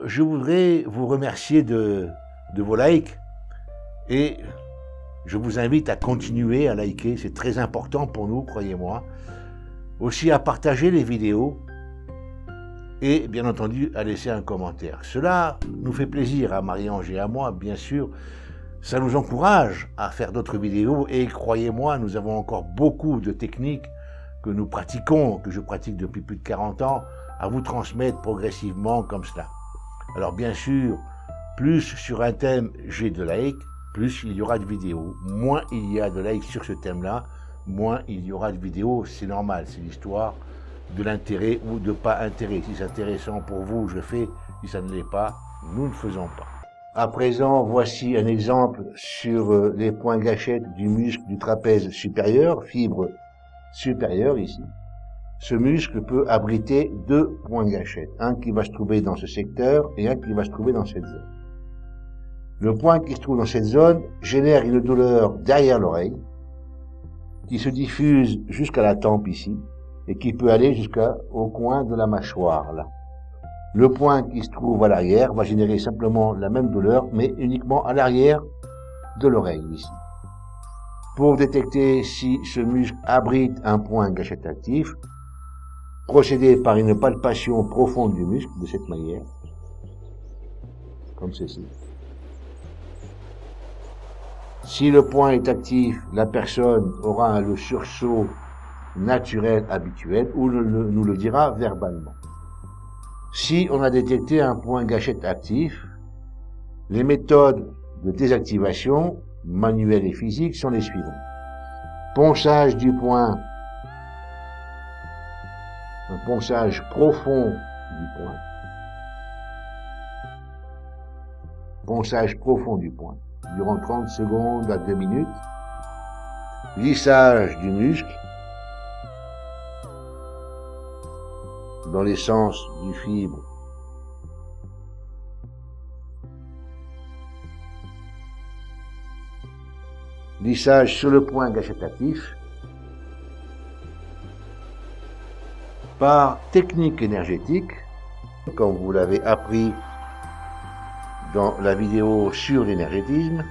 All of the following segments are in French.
je voudrais vous remercier de vos likes et je vous invite à continuer à liker, c'est très important pour nous, croyez-moi. Aussi à partager les vidéos et bien entendu à laisser un commentaire. Cela nous fait plaisir à Marie-Ange et à moi, bien sûr. Ça nous encourage à faire d'autres vidéos et croyez-moi, nous avons encore beaucoup de techniques que nous pratiquons, que je pratique depuis plus de 40 ans, à vous transmettre progressivement comme cela. Alors bien sûr, plus sur un thème j'ai de likes, plus il y aura de vidéos. Moins il y a de likes sur ce thème-là, moins il y aura de vidéos. C'est normal, c'est l'histoire de l'intérêt ou de pas intérêt. Si c'est intéressant pour vous, je fais. Si ça ne l'est pas, nous ne faisons pas. À présent, voici un exemple sur les points gâchettes du muscle du trapèze supérieur, fibre supérieure ici. Ce muscle peut abriter deux points gâchettes, un qui va se trouver dans ce secteur et un qui va se trouver dans cette zone. Le point qui se trouve dans cette zone génère une douleur derrière l'oreille, qui se diffuse jusqu'à la tempe ici, et qui peut aller jusqu'au coin de la mâchoire là. Le point qui se trouve à l'arrière va générer simplement la même douleur, mais uniquement à l'arrière de l'oreille ici. Pour détecter si ce muscle abrite un point gâchette actif, procédez par une palpation profonde du muscle, de cette manière, comme ceci. Si le point est actif, la personne aura le sursaut naturel habituel, ou nous le dira verbalement. Si on a détecté un point gâchette actif, les méthodes de désactivation, manuelles et physiques, sont les suivantes. Ponçage du point, un ponçage profond du point. Ponçage profond du point, durant 30 secondes à 2 minutes. Lissage du muscle, dans les sens du fibre. Lissage sur le point gâchette actif. Par technique énergétique, comme vous l'avez appris dans la vidéo sur l'énergétisme.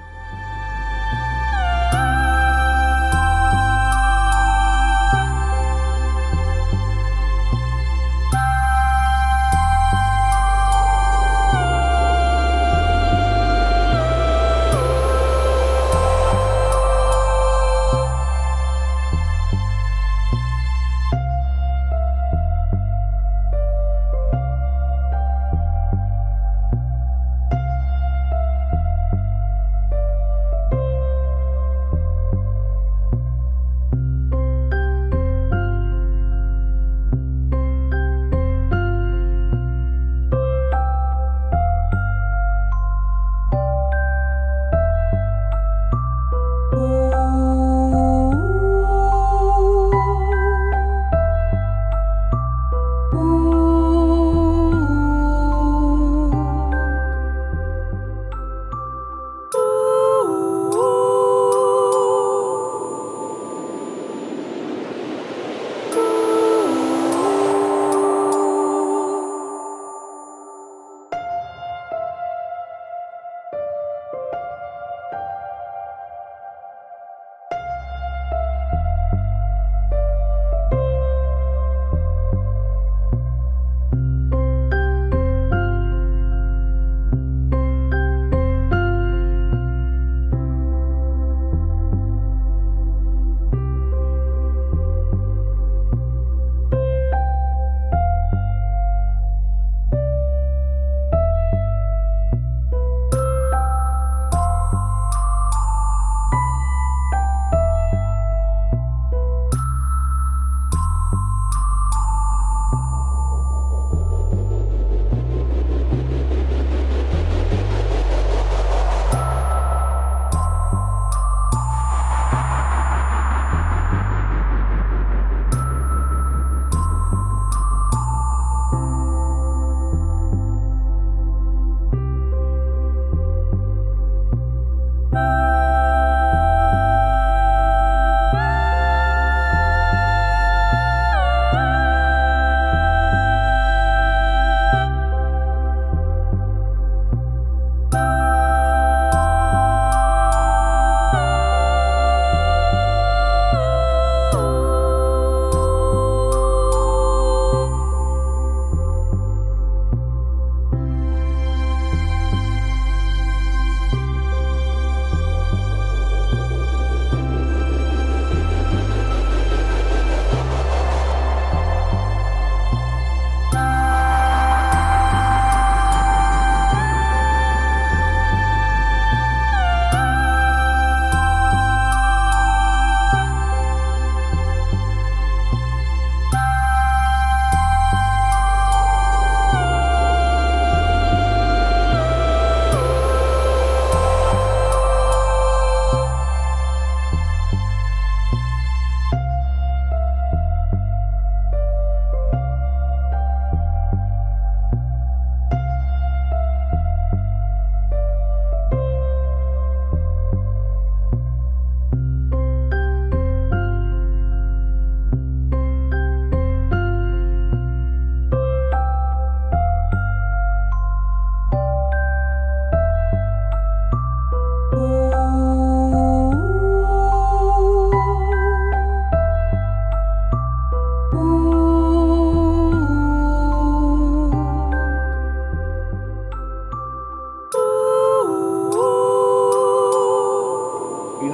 Une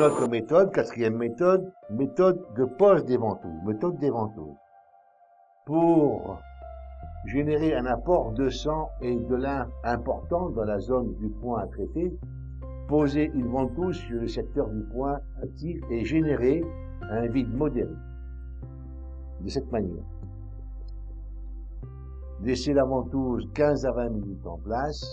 autre méthode, quatrième méthode, méthode de pose des ventouses, méthode des ventouses. Pour générer un apport de sang et de lymphe important dans la zone du point à traiter, poser une ventouse sur le secteur du point actif et générer un vide modéré. De cette manière. Laissez la ventouse 15 à 20 minutes en place.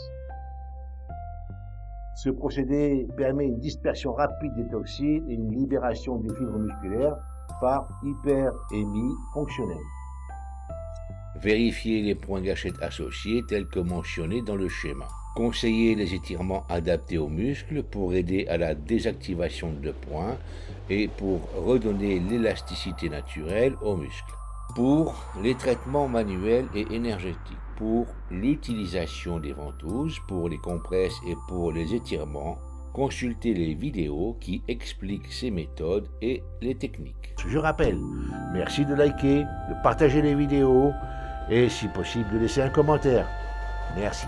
Ce procédé permet une dispersion rapide des toxines et une libération des fibres musculaires par hyperémie fonctionnelle. Vérifiez les points gâchettes associés tels que mentionnés dans le schéma. Conseillez les étirements adaptés aux muscles pour aider à la désactivation de points et pour redonner l'élasticité naturelle aux muscles. Pour les traitements manuels et énergétiques, pour l'utilisation des ventouses, pour les compresses et pour les étirements, consultez les vidéos qui expliquent ces méthodes et les techniques. Je rappelle, merci de liker, de partager les vidéos et si possible de laisser un commentaire. Merci.